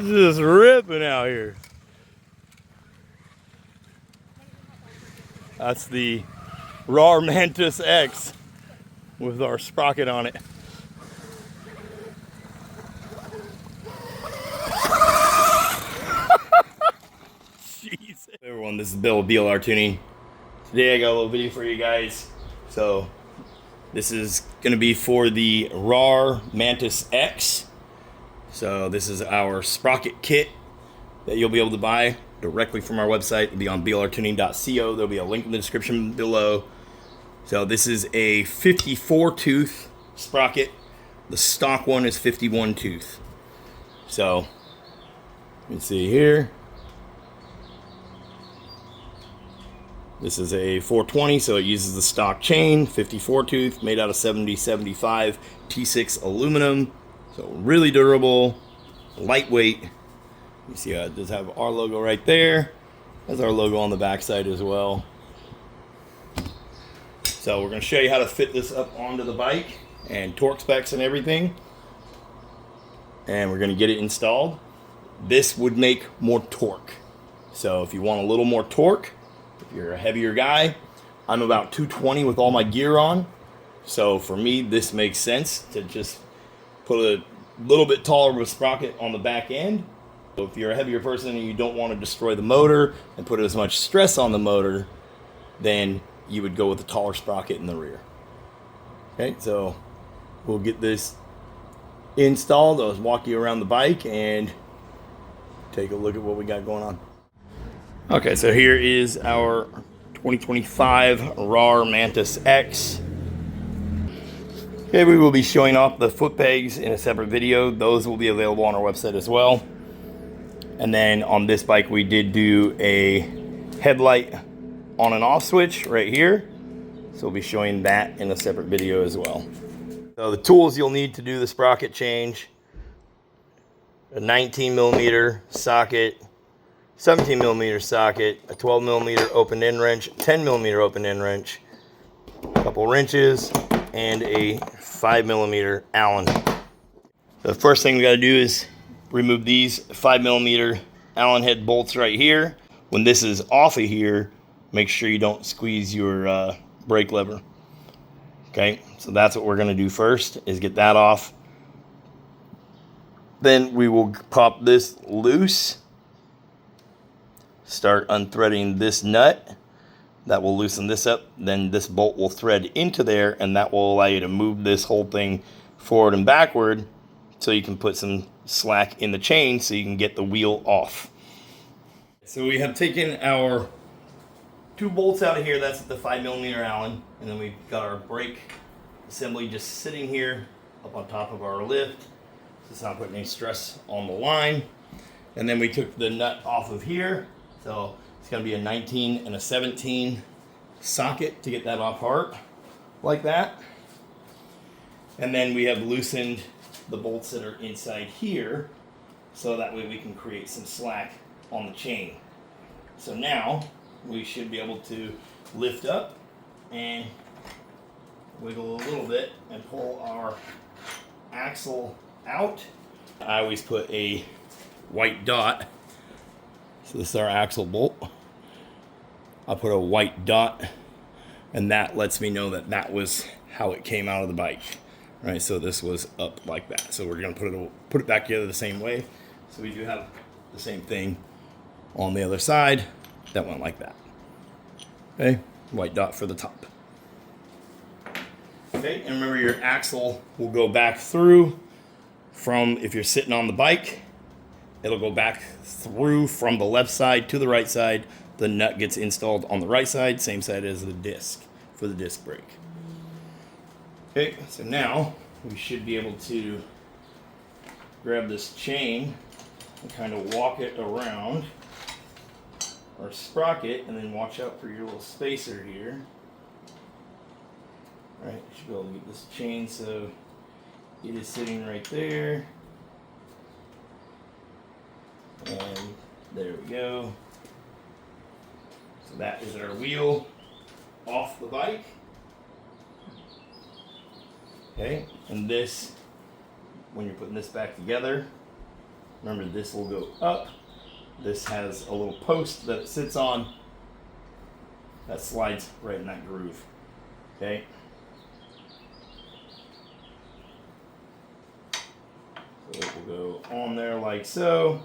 Just ripping out here. That's the Rawrr Mantis X with our sprocket on it. Jesus. Hey everyone, this is Bill with BLR Tuning. Today I got a little video for you guys. So this is going to be for the Rawrr Mantis X. So this is our sprocket kit that you'll be able to buy directly from our website. It'll be on blrtuning.co. There'll be a link in the description below. So this is a 54 tooth sprocket. The stock one is 51 tooth. So you can see here. This is a 420, so it uses the stock chain, 54 tooth, made out of 7075 T6 aluminum. So really durable, lightweight. You see how it does have our logo right there. There's our logo on the back side as well. So we're going to show you how to fit this up onto the bike and torque specs and everything. And we're going to get it installed. This would make more torque. So if you want a little more torque, if you're a heavier guy, I'm about 220 with all my gear on. So for me, this makes sense to just put a little bit taller of a sprocket on the back end. So if you're a heavier person and you don't want to destroy the motor and put as much stress on the motor, then you would go with the taller sprocket in the rear. Okay, so we'll get this installed. I'll just walk you around the bike and take a look at what we got going on. Okay, so here is our 2025 Rawrr Mantis X. Okay, we will be showing off the foot pegs in a separate video. Those will be available on our website as well. And then on this bike, we did do a headlight on and off switch right here. So we'll be showing that in a separate video as well. So the tools you'll need to do the sprocket change: a 19mm socket, 17mm socket, a 12mm open end wrench, 10mm open end wrench, a couple wrenches, and a 5mm Allen. The first thing we got to do is remove these 5mm Allen head bolts right here. When this is off of here, make sure you don't squeeze your brake lever. Okay, so that's what we're going to do first, is get that off. Then we will pop this loose, start unthreading this nut. That will loosen this up. Then this bolt will thread into there, and that will allow you to move this whole thing forward and backward, so you can put some slack in the chain so you can get the wheel off. So we have taken our two bolts out of here. That's the 5mm Allen, and then we've got our brake assembly just sitting here up on top of our lift, so it's not putting any stress on the line. And then we took the nut off of here, so it's going to be a 19 and a 17 socket to get that off hard, like that. And then we have loosened the bolts that are inside here, so that way we can create some slack on the chain. So now we should be able to lift up and wiggle a little bit and pull our axle out. I always put a white dot. So this is our axle bolt. I'll put a white dot, and that lets me know that that was how it came out of the bike. Right, so this was up like that. So we're gonna put it back together the same way. So we do have the same thing on the other side. That went like that. Okay, white dot for the top. Okay, and remember your axle will go back through from, if you're sitting on the bike, it'll go back through from the left side to the right side. The nut gets installed on the right side, same side as the disc for the disc brake. Okay, so now we should be able to grab this chain and kind of walk it around our sprocket, and then watch out for your little spacer here. All right, you should be able to get this chain so it is sitting right there. And there we go. So that is our wheel off the bike. Okay, and this, when you're putting this back together, Remember, this will go up. This has a little post that it sits on that slides right in that groove. Okay. So it will go on there like so.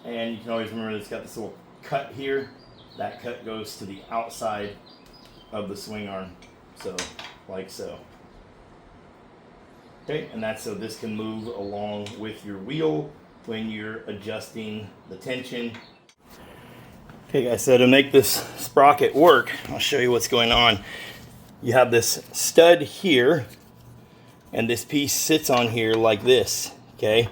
And you can always remember it's got this little cut here. That cut goes to the outside of the swing arm. So, like so. Okay, and that's so this can move along with your wheel when you're adjusting the tension. Okay guys, so to make this sprocket work, I'll show you what's going on. You have this stud here, and this piece sits on here like this, okay?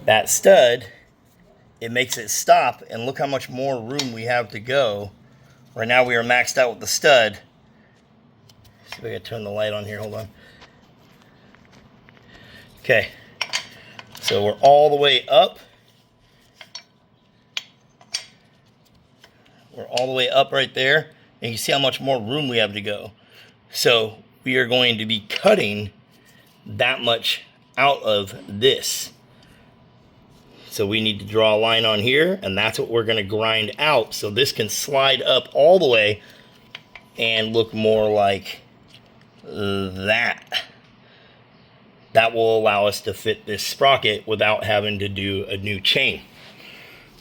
That stud, it makes it stop, and look how much more room we have to go. Right now we are maxed out with the stud. See if I can turn the light on here, hold on. Okay, so we're all the way up. We're all the way up right there, and you see how much more room we have to go. So we are going to be cutting that much out of this. So we need to draw a line on here, and that's what we're going to grind out. So this can slide up all the way and look more like that. That will allow us to fit this sprocket without having to do a new chain.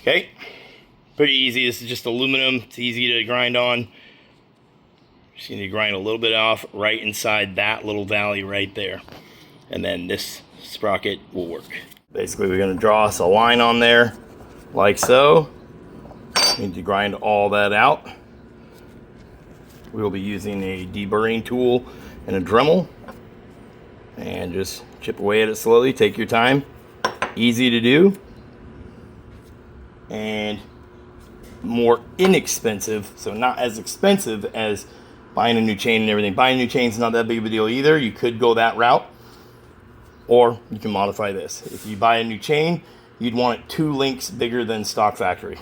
Okay, pretty easy. This is just aluminum. It's easy to grind on. Just need to grind a little bit off right inside that little valley right there. And then this sprocket will work. Basically, we're going to draw us a line on there like so. We need to grind all that out. We will be using a deburring tool and a Dremel. And just chip away at it slowly. Take your time. Easy to do. And more inexpensive. So not as expensive as buying a new chain and everything. Buying a new chain is not that big of a deal either. You could go that route. Or you can modify this. If you buy a new chain, you'd want it 2 links bigger than stock factory.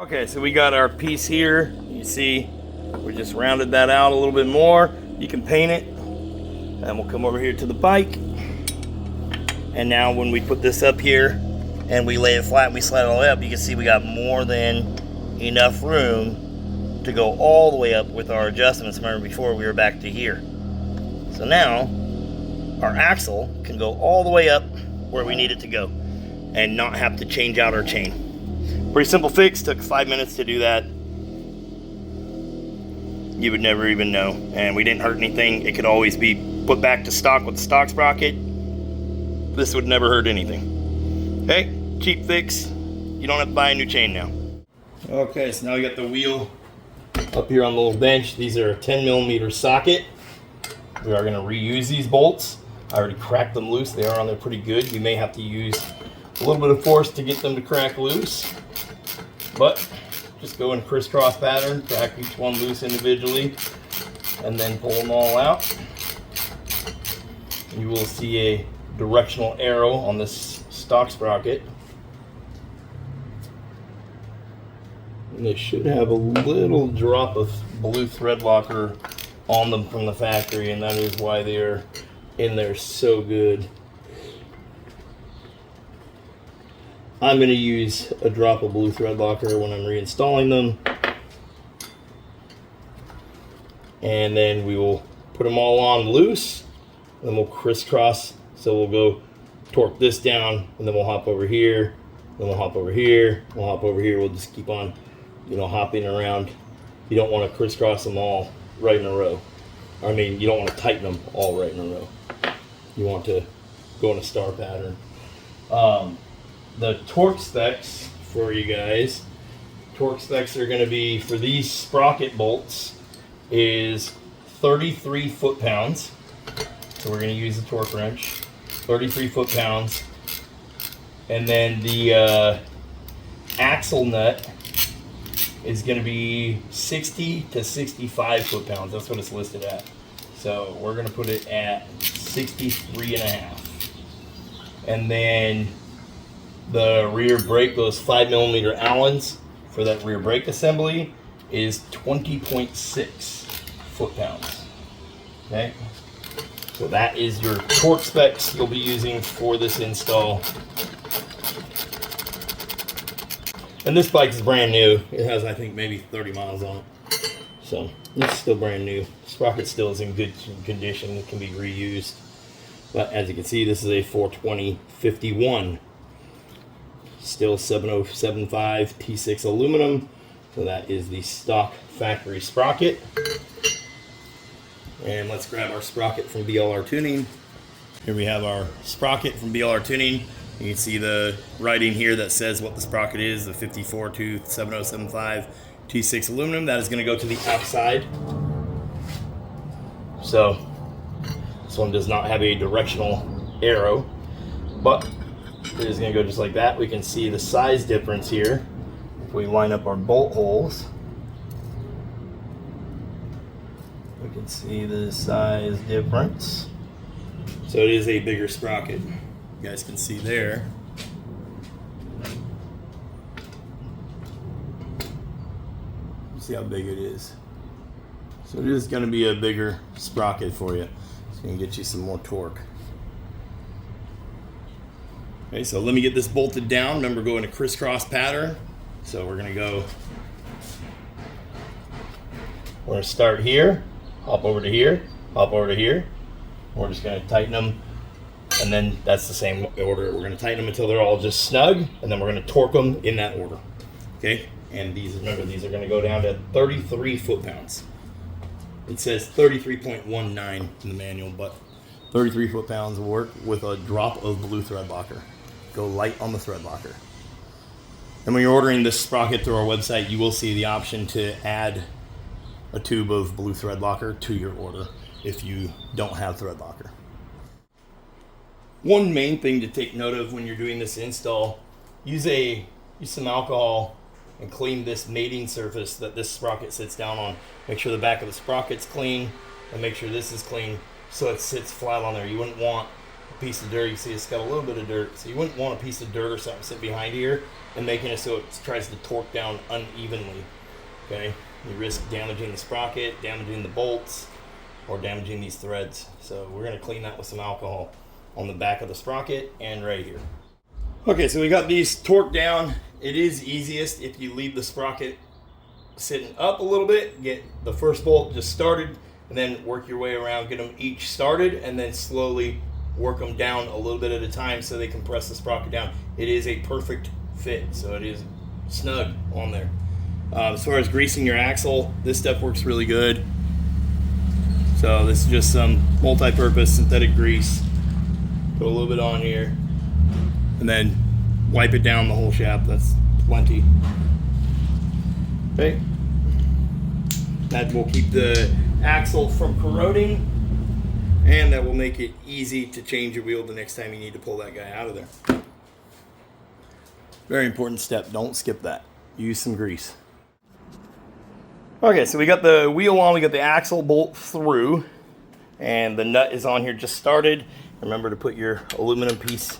Okay, so we got our piece here. You see, we just rounded that out a little bit more. You can paint it. And we'll come over here to the bike. And now when we put this up here and we lay it flat and we slide it all the way up, you can see we got more than enough room to go all the way up with our adjustments. Remember before we were back to here. So now our axle can go all the way up where we need it to go and not have to change out our chain. Pretty simple fix, took 5 minutes to do that. You would never even know, and we didn't hurt anything. It could always be put back to stock with the stock sprocket. This would never hurt anything. Okay, cheap fix. You don't have to buy a new chain now. Okay, so now we got the wheel up here on the little bench. These are a 10mm socket. We are going to reuse these bolts. I already cracked them loose. They are on there pretty good. You may have to use a little bit of force to get them to crack loose, but just go in a crisscross pattern, crack each one loose individually, and then pull them all out. You will see a directional arrow on this stock sprocket. And they should have a little drop of blue thread locker on them from the factory, and that is why they're in there so good. I'm going to use a drop of blue thread locker when I'm reinstalling them. And then we will put them all on loose. Then we'll crisscross. So we'll go torque this down, and then we'll hop over here. Then we'll hop over here. We'll hop over here. We'll just keep on, hopping around. You don't want to crisscross them all right in a row. I mean, you don't want to tighten them all right in a row. You want to go in a star pattern. The torque specs for you guys. Torque specs are going to be, for these sprocket bolts, is 33 foot-pounds. So we're going to use the torque wrench. 33 foot-pounds. And then the axle nut is going to be 60 to 65 foot-pounds. That's what it's listed at. So we're going to put it at 63.5. And then the rear brake, those 5mm Allens for that rear brake assembly, is 20.6 foot-pounds. Okay, So that is your torque specs you'll be using for this install. And this bike is brand new. It has, I think, maybe 30 miles on it. So it's still brand new. Sprocket still is in good condition. It can be reused. But as you can see, this is a 420/51. Still 7075 T6 aluminum. So that is the stock factory sprocket. And let's grab our sprocket from BLRTUNING. Here we have our sprocket from BLRTUNING. You can see the writing here that says what the sprocket is, the 54 tooth 7075 T6 aluminum. That is going to go to the outside. So this one does not have a directional arrow, but it is going to go just like that. We can see the size difference here if we line up our bolt holes. We can see the size difference. So it is a bigger sprocket. You guys can see there. See how big it is. So it is going to be a bigger sprocket for you. It's going to get you some more torque. Okay, so let me get this bolted down. Remember, go in a crisscross pattern. So we're going to start here, hop over to here, hop over to here. We're just going to tighten them, and then that's the same order. We're going to tighten them until they're all just snug, and then we're going to torque them in that order. Okay, and these, remember, these are going to go down to 33 foot-pounds. It says 33.19 in the manual, but 33 foot-pounds will work with a drop of blue thread locker. Go light on the thread locker. And when you're ordering this sprocket through our website, you will see the option to add a tube of blue thread locker to your order if you don't have thread locker. One main thing to take note of when you're doing this install, use some alcohol and clean this mating surface that this sprocket sits down on. Make sure the back of the sprocket's clean, and make sure this is clean so it sits flat on there. You wouldn't want a piece of dirt. You see it's got a little bit of dirt, so you wouldn't want a piece of dirt or something sit behind here and making it so it tries to torque down unevenly. Okay, you risk damaging the sprocket, damaging the bolts, or damaging these threads. So we're going to clean that with some alcohol on the back of the sprocket and right here. Okay, so we got these torqued down. It is easiest if you leave the sprocket sitting up a little bit, get the first bolt just started, and then work your way around, get them each started, and then slowly work them down a little bit at a time so they can press the sprocket down. It is a perfect fit, so it is snug on there. As far as greasing your axle, this stuff works really good. So this is just some multi-purpose synthetic grease. Put a little bit on here, and then wipe it down the whole shaft. That's plenty. Okay. That will keep the axle from corroding, and that will make it easy to change your wheel the next time you need to pull that guy out of there. Very important step. Don't skip that. Use some grease. Okay, so we got the wheel on, we got the axle bolt through, and the nut is on here just started. Remember to put your aluminum piece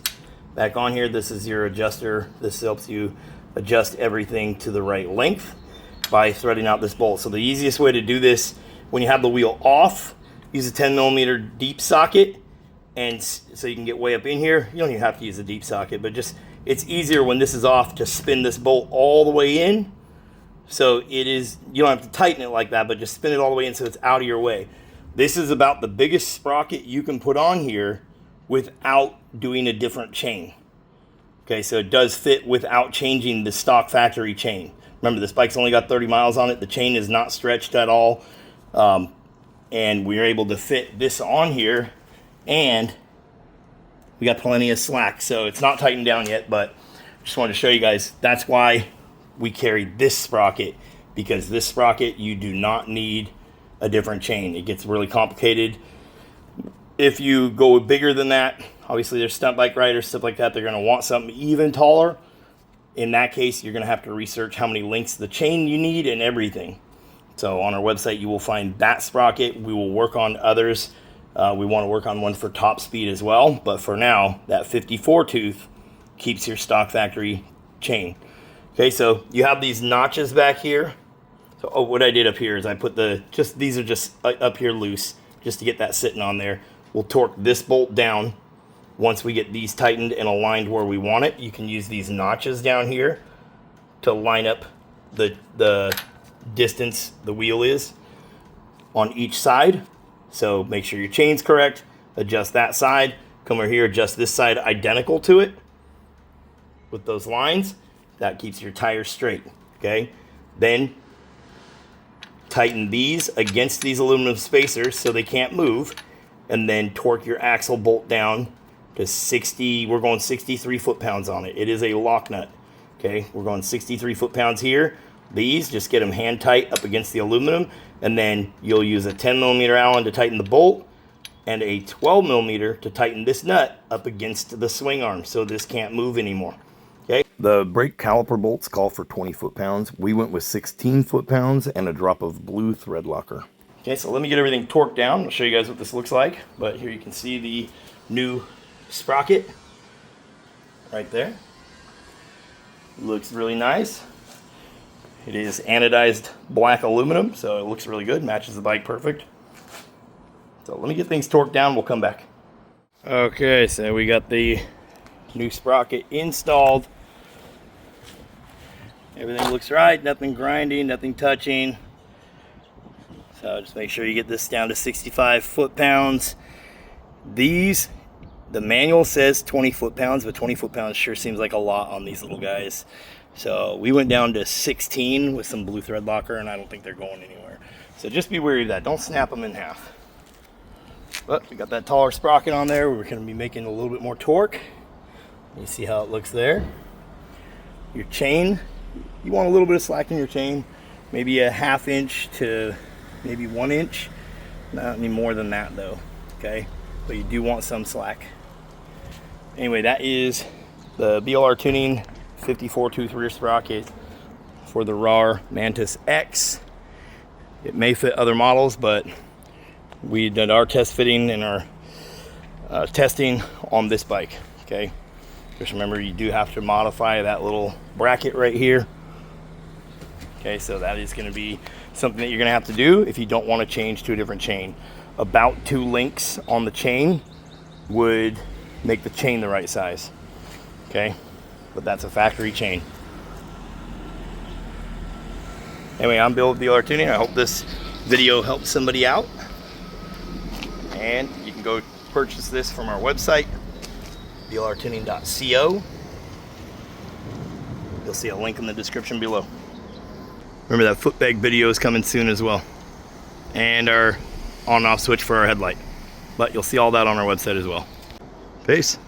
back on here. This is your adjuster. This helps you adjust everything to the right length by threading out this bolt. So the easiest way to do this, when you have the wheel off, use a 10mm deep socket, and so you can get way up in here. You don't even have to use a deep socket, but just it's easier when this is off to spin this bolt all the way in. So it is, you don't have to tighten it like that, but just spin it all the way in so it's out of your way. This is about the biggest sprocket you can put on here without doing a different chain. Okay, so it does fit without changing the stock factory chain. Remember, this bike's only got 30 miles on it. The chain is not stretched at all. And we were able to fit this on here, and we got plenty of slack. So it's not tightened down yet, but just wanted to show you guys, that's why we carry this sprocket, because this sprocket, you do not need a different chain. It gets really complicated. If you go bigger than that, obviously there's stunt bike riders, stuff like that, they're going to want something even taller. In that case, you're going to have to research how many links of the chain you need and everything. So on our website, you will find that sprocket. We will work on others. We want to work on one for top speed as well. But for now, that 54 tooth keeps your stock factory chain. Okay, so you have these notches back here. So what I did up here is I put these are just up here loose, just to get that sitting on there. we'll torque this bolt down. Once we get these tightened and aligned where we want it, you can use these notches down here to line up the distance the wheel is on each side. So make sure your chain's correct, adjust that side, come over here, adjust this side identical to it with those lines. That keeps your tires straight, okay? Then tighten these against these aluminum spacers so they can't move, and then torque your axle bolt down to 60, we're going 63 foot-pounds on it. It is a lock nut, okay? We're going 63 foot-pounds here. These, just get them hand tight up against the aluminum, and then you'll use a 10mm Allen to tighten the bolt and a 12mm to tighten this nut up against the swing arm so this can't move anymore, okay? The brake caliper bolts call for 20 foot-pounds. We went with 16 foot-pounds and a drop of blue thread locker. Okay, so let me get everything torqued down. I'll show you guys what this looks like. But here you can see the new sprocket right there. Looks really nice. It is anodized black aluminum, so it looks really good, matches the bike perfect. So let me get things torqued down, we'll come back. Okay, so we got the new sprocket installed. Everything looks right, nothing grinding, nothing touching. So just make sure you get this down to 65 foot-pounds. These, the manual says 20 foot-pounds, but 20 foot-pounds sure seems like a lot on these little guys. So we went down to 16 with some blue thread locker, and I don't think they're going anywhere. So just be wary of that. Don't snap them in half. But we got that taller sprocket on there. We're going to be making a little bit more torque. You see how it looks there. Your chain, you want a little bit of slack in your chain. Maybe a 1/2 inch to maybe 1 inch. Not any more than that though, okay? But you do want some slack. Anyway, that is the BLRTUNING 54 tooth rear sprocket for the Rawrr Mantis X. It may fit other models, but we did our test fitting and our testing on this bike, okay? Just remember, you do have to modify that little bracket right here. Okay, so that is going to be something that you're going to have to do if you don't want to change to a different chain. About 2 links on the chain would make the chain the right size, okay? But that's a factory chain. Anyway, I'm Bill with BLRTUNING. I hope this video helped somebody out. And you can go purchase this from our website, blrtuning.co. You'll see a link in the description below. Remember, that footbag video is coming soon as well. And our on-off switch for our headlight. But you'll see all that on our website as well. Peace.